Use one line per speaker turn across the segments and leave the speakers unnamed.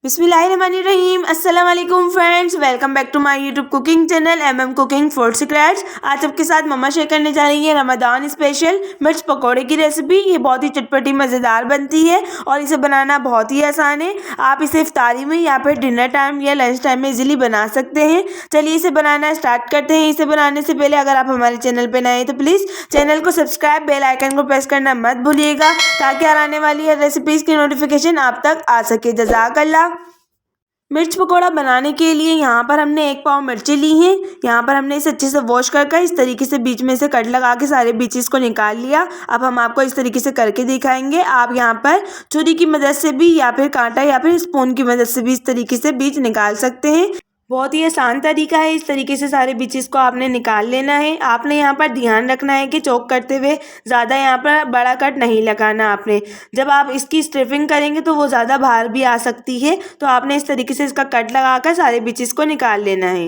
बिस्मिल्लाहिर्रहमानिर्रहीम। अस्सलाम वालेकुम friends, welcome back to my YouTube cooking channel MM cooking food secrets. आज आपके साथ मम्मा शेयर करने जा रही है रमज़ान स्पेशल मिर्च पकोड़े की रेसिपी। ये बहुत ही चटपटी मज़ेदार बनती है और इसे बनाना बहुत ही आसान है। आप इसे इफ्तारी में या फिर डिनर टाइम या लंच टाइम में इजीली बना सकते हैं। चलिए इसे बनाना स्टार्ट करते हैं। इसे बनाने से पहले अगर आप हमारे चैनल पर नए हैं तो प्लीज़ चैनल को सब्सक्राइब, बेल आइकन को प्रेस करना मत भूलिएगा ताकि आने वाली हर रेसिपीज़ की नोटिफिकेशन आप तक आ सके। जज़ाकल्लाह। मिर्च पकोड़ा बनाने के लिए यहाँ पर हमने 1 पाव मिर्ची ली हैं। यहाँ पर हमने इसे अच्छे से वॉश कर इस तरीके से बीच में से कट लगा के सारे बीचेस को निकाल लिया। अब हम आपको इस तरीके से करके दिखाएंगे। आप यहाँ पर छुरी की मदद से भी या फिर कांटा या फिर स्पून की मदद से भी इस तरीके से बीज निकाल सकते हैं। बहुत ही आसान तरीका है। इस तरीके से सारे बीचेस को आपने निकाल लेना है। आपने यहाँ पर ध्यान रखना है कि चॉक करते हुए ज़्यादा यहाँ पर बड़ा कट नहीं लगाना आपने। जब आप इसकी स्ट्रिपिंग करेंगे तो वो ज़्यादा बाहर भी आ सकती है, तो आपने इस तरीके से इसका कट लगाकर सारे बीचेस को निकाल लेना है।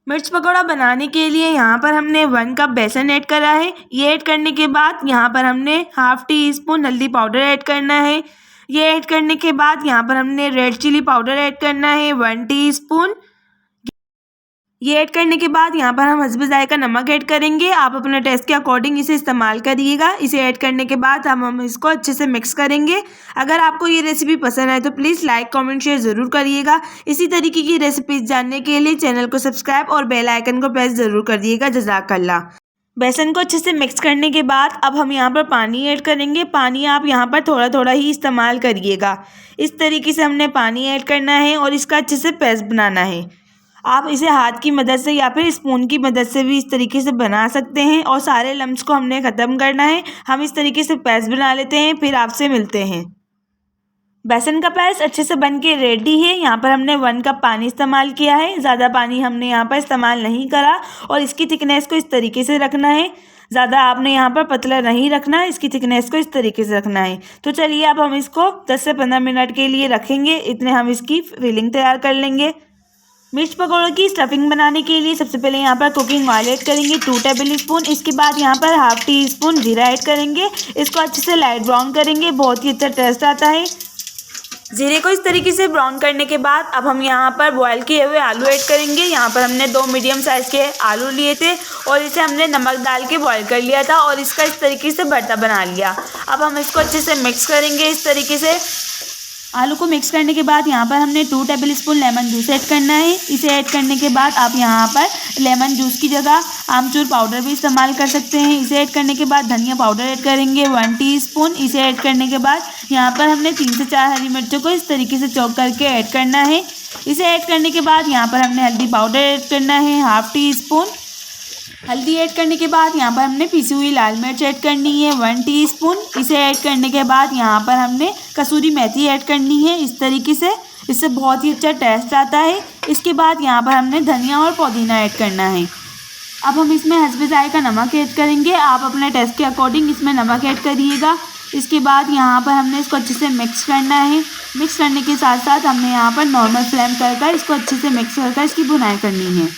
मिर्च पकौड़ा बनाने के लिए यहाँ पर हमने 1 कप बेसन ऐड करा है। ये ऐड करने के बाद यहाँ पर हमने ½ टी स्पून हल्दी पाउडर ऐड करना है। ये ऐड करने के बाद यहाँ पर हमने रेड चिली पाउडर ऐड करना है 1 टीस्पून। ये ऐड करने के बाद यहाँ पर हम हस्बे जायका नमक ऐड करेंगे। आप अपने टेस्ट के अकॉर्डिंग इसे इस्तेमाल करिएगा। इसे ऐड करने के बाद हम इसको अच्छे से मिक्स करेंगे। अगर आपको ये रेसिपी पसंद आए तो प्लीज़ लाइक, कमेंट, शेयर ज़रूर करिएगा। इसी तरीके की रेसिपीज जानने के लिए चैनल को सब्सक्राइब और बेल आइकन को प्रेस ज़रूर कर दिएगा। जज़ाकल्लाह। बेसन को अच्छे से मिक्स करने के बाद अब हम यहाँ पर पानी ऐड करेंगे। पानी आप यहाँ पर थोड़ा थोड़ा ही इस्तेमाल करिएगा। इस तरीके से हमने पानी ऐड करना है और इसका अच्छे से पेस्ट बनाना है। आप इसे हाथ की मदद से या फिर स्पून की मदद से भी इस तरीके से बना सकते हैं और सारे लम्स को हमने ख़त्म करना है। हम इस तरीके से पेस्ट बना लेते हैं, फिर आपसे मिलते हैं। बेसन का पेस्ट अच्छे से बन के रेडी है। यहाँ पर हमने 1 कप पानी इस्तेमाल किया है। ज़्यादा पानी हमने यहाँ पर इस्तेमाल नहीं करा और इसकी थिकनेस को इस तरीके से रखना है। ज़्यादा आपने यहाँ पर पतला नहीं रखना, इसकी थिकनेस को इस तरीके से रखना है। तो चलिए अब हम इसको 10 से 15 मिनट के लिए रखेंगे। इतने हम इसकी फिलिंग तैयार कर लेंगे। मिर्च पकौड़ों की स्टफिंग बनाने के लिए सबसे पहले यहाँ पर कुकिंग ऑयल ऐड करेंगे 2 टेबल स्पून। इसके बाद यहाँ पर ½ टीस्पून जीरा ऐड करेंगे। इसको अच्छे से लाइट ब्राउन करेंगे, बहुत ही अच्छा टेस्ट आता है। जीरे को इस तरीके से ब्राउन करने के बाद अब हम यहाँ पर बॉयल किए हुए आलू ऐड करेंगे। यहाँ पर हमने 2 मीडियम साइज़ के आलू लिए थे और इसे हमने नमक डाल के बॉयल कर लिया था और इसका इस तरीके से भरता बना लिया। अब हम इसको अच्छे से मिक्स करेंगे इस तरीके से। आलू को मिक्स करने के बाद यहाँ पर हमने 2 table spoon lemon juice add करना है। इसे ऐड करने के बाद आप यहाँ पर लेमन जूस की जगह आमचूर पाउडर भी इस्तेमाल कर सकते हैं। इसे ऐड करने के बाद धनिया पाउडर ऐड करेंगे 1 टीस्पून। इसे ऐड करने के बाद यहाँ पर हमने 3 से 4 हरी मिर्चों को इस तरीके से चॉप करके ऐड करना है। इसे ऐड करने के बाद यहाँ पर हमने हल्दी पाउडर ऐड करना है ½ टीस्पून। हल्दी ऐड करने के बाद यहाँ पर हमने पिसी हुई लाल मिर्च ऐड करनी है 1 टीस्पून। इसे ऐड करने के बाद यहाँ पर हमने कसूरी मेथी ऐड करनी है इस तरीके से। इससे बहुत ही अच्छा टेस्ट आता है। इसके बाद यहाँ पर हमने धनिया और पुदीना ऐड करना है। अब हम इसमें हस्बे जायका नमक ऐड करेंगे। आप अपने टेस्ट के अकॉर्डिंग इसमें नमक ऐड करिएगा। इसके बाद यहाँ पर हमने इसको अच्छे से मिक्स करना है। मिक्स करने के साथ साथ हमने यहाँ पर नॉर्मल फ्लेम कर इसको अच्छे से मिक्स कर इसकी भुनाई करनी है।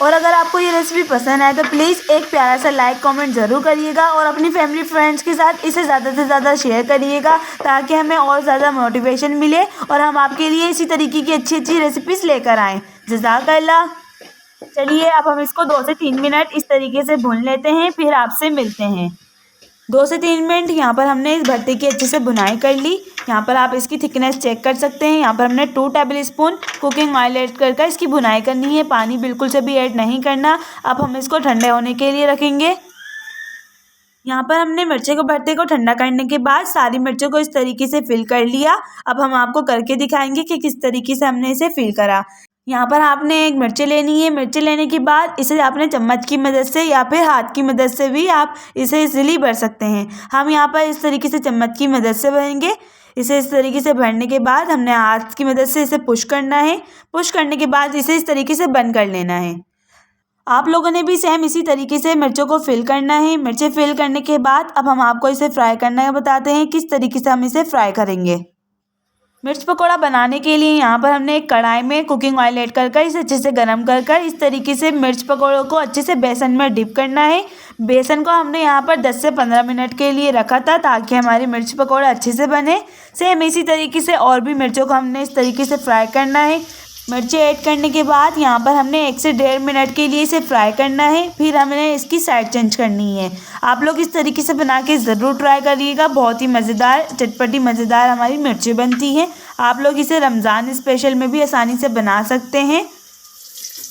और अगर आपको ये रेसिपी पसंद आए तो प्लीज़ एक प्यारा सा लाइक, कमेंट ज़रूर करिएगा और अपनी फैमिली फ्रेंड्स के साथ इसे ज़्यादा से ज़्यादा शेयर करिएगा ताकि हमें और ज़्यादा मोटिवेशन मिले और हम आपके लिए इसी तरीके की अच्छी अच्छी रेसिपीज़ लेकर आएँ। जज़ाकल्लाह। चलिए अब हम इसको 2 से 3 मिनट इस तरीके से भून लेते हैं, फिर आपसे मिलते हैं। 2 से 3 मिनट यहाँ पर हमने इस भरते की अच्छे से भुनाई कर ली। यहाँ पर आप इसकी थिकनेस चेक कर सकते हैं। यहाँ पर हमने 2 table spoon cooking oil add कर इसकी भुनाई करनी है। पानी बिल्कुल से भी ऐड नहीं करना। अब हम इसको ठंडे होने के लिए रखेंगे। यहाँ पर हमने मिर्चे को भरते को ठंडा करने के बाद सारी मिर्चों को इस तरीके से फिल कर लिया। अब हम आपको करके दिखाएंगे कि किस तरीके से हमने इसे फिल करा। यहाँ पर आपने एक मिर्ची लेनी है। मिर्ची लेने के बाद इसे आपने चम्मच की मदद से या फिर हाथ की मदद से भी आप इसे इजीली भर सकते हैं। हम यहाँ पर इस तरीके से चम्मच की मदद से भरेंगे। इसे इस तरीके से भरने के बाद हमने हाथ की मदद से इसे पुश करना है। पुश करने के बाद इसे इस तरीके से बंद कर लेना है। आप लोगों ने भी सेम इसी तरीके से मिर्चों को फिल करना है। मिर्चें फिल करने के बाद अब हम आपको इसे फ्राई करना बताते हैं किस तरीके से हम इसे फ्राई करेंगे। मिर्च पकौड़ा बनाने के लिए यहाँ पर हमने एक कढ़ाई में कुकिंग ऑयल ऐड कर इसे अच्छे से गर्म कर इस तरीके से मिर्च पकौड़ों को अच्छे से बेसन में डिप करना है। बेसन को हमने यहाँ पर 10 से 15 मिनट के लिए रखा था ताकि हमारी मिर्च पकौड़ा अच्छे से बने। सेम इसी तरीके से और भी मिर्चों को हमने इस तरीके से फ्राई करना है। मिर्ची ऐड करने के बाद यहाँ पर हमने 1 से 1.5 मिनट के लिए इसे फ्राई करना है। फिर हमने इसकी साइड चेंज करनी है। आप लोग इस तरीके से बना के ज़रूर ट्राई करिएगा। बहुत ही मज़ेदार चटपटी मज़ेदार हमारी मिर्ची बनती है। आप लोग इसे रमज़ान स्पेशल में भी आसानी से बना सकते हैं।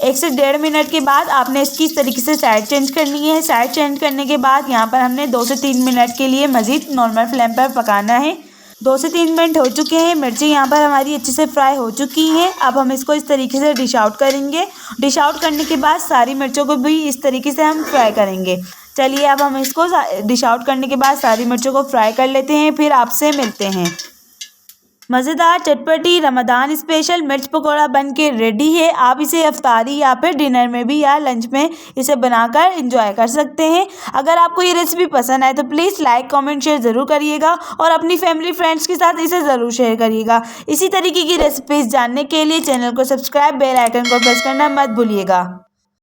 1 से 1.5 मिनट के बाद आपने इसकी इस तरीके से साइड चेंज करनी है। साइड चेंज करने के बाद यहाँ पर हमने 2 से 3 मिनट के लिए मज़ीद नॉर्मल फ्लेम पर पकाना है। 2 से 3 मिनट हो चुके हैं। मिर्ची यहाँ पर हमारी अच्छे से फ्राई हो चुकी हैं। अब हम इसको इस तरीके से डिश आउट करेंगे। डिश आउट करने के बाद सारी मिर्चों को भी इस तरीके से हम फ्राई करेंगे। चलिए अब हम इसको डिश आउट करने के बाद सारी मिर्चों को फ्राई कर लेते हैं। फिर आपसे मिलते हैं। मज़ेदार चटपटी रमज़ान स्पेशल मिर्च पकौड़ा बन के रेडी है। आप इसे इफ्तारी या फिर डिनर में भी या लंच में इसे बनाकर एंजॉय कर सकते हैं। अगर आपको ये रेसिपी पसंद आए तो प्लीज़ लाइक कमेंट शेयर ज़रूर करिएगा और अपनी फैमिली फ्रेंड्स के साथ इसे ज़रूर शेयर करिएगा। इसी तरीके की रेसिपीज़ जानने के लिए चैनल को सब्सक्राइब बेल आइकन को प्रेस करना मत भूलिएगा।